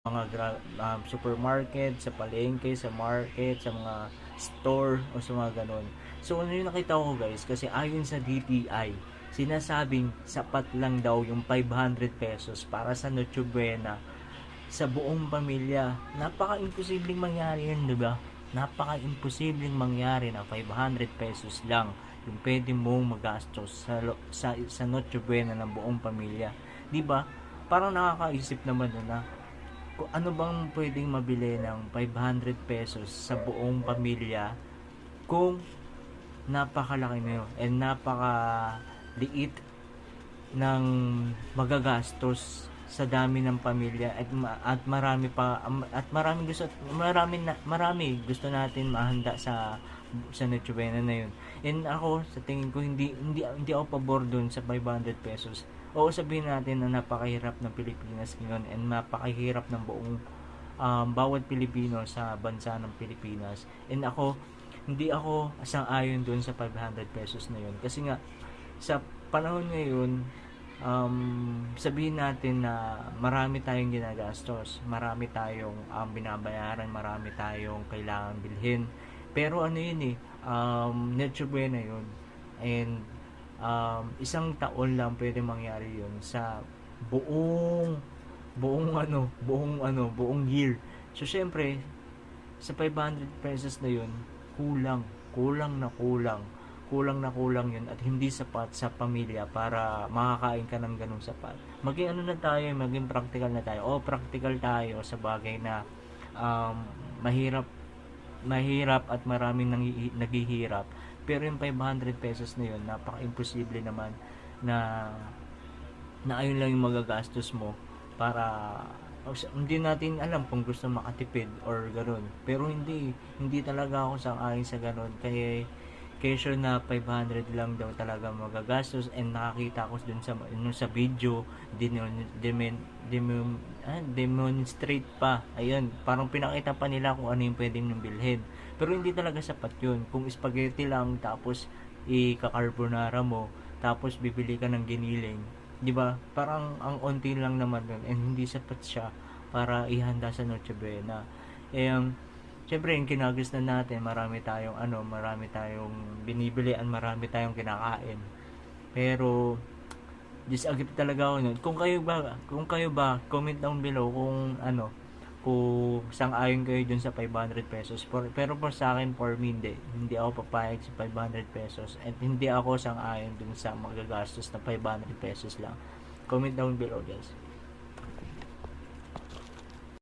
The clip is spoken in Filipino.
mga supermarket, sa palengke, sa market, sa mga store o sa mga ganon. So ano yung nakita ko guys, kasi ayon sa DTI, sinasabing sapat lang daw yung 500 pesos para sa Noche Buena sa buong pamilya. Napaka-imposibleng mangyari yun, di ba? Napaka-imposibleng mangyari na 500 pesos lang yung pwede mong magastos sa Noche Buena ng buong pamilya. Di ba? Parang nakakaisip naman na kung ano bang pwedeng mabili ng 500 pesos sa buong pamilya kung napakalaki na yun and napakaliit ng magagastos sa dami ng pamilya at marami gusto natin mahanda sa Noche Buena na yun. And ako sa tingin ko hindi ako pabor doon sa 500 pesos. Oo, sabihin natin na napakahirap ng Pilipinas ngayon and napakahirap ng buong bawat Pilipino sa bansa ng Pilipinas. And hindi ako sang-ayon doon sa 500 pesos na yun. Kasi nga, sa panahon ngayon, sabihin natin na marami tayong ginagastos, marami tayong binabayaran, marami tayong kailangan bilhin. Pero ano yun Noche Buena yun. And isang taon lang pwede mangyari yun sa buong buong year. So syempre, sa 500 pesos na yun, kulang na kulang yun at hindi sapat sa pamilya para makakain ka ng ganung sapat. Maging ano na tayo, maging practical na tayo. O practical tayo sa bagay na um, mahirap mahirap at maraming naghihirap. Pero yung 500 pesos na yun, napaka-imposible naman na ayun lang yung magagastos mo para hindi natin alam kung gusto makatipid or gano'n. Pero hindi talaga ako sang-ayon sa gano'n. Kaya sure na 500 lang daw talaga magagastos and nakakita ko dun sa video demonstrate pa. Ayun, parang pinakita pa nila kung ano yung pwedeng nang bilhin. Pero hindi talaga sapat yun. Kung spaghetti lang tapos i-carbonara mo tapos bibili ka ng giniling, 'di ba? Parang ang onti lang naman yun and hindi sapat siya para ihanda sa Noche Buena. Siyempre yung kinagisnan natin, marami tayong binibilian, marami tayong kinakain. Pero disagree talaga ako nun. Kung kayo ba, comment down below kung sang-ayon kayo dun sa 500 pesos. Pero sa akin, for me, hindi ako papayag sa 500 pesos at hindi ako sang-ayon dun sa magagastos na 500 pesos lang. Comment down below guys.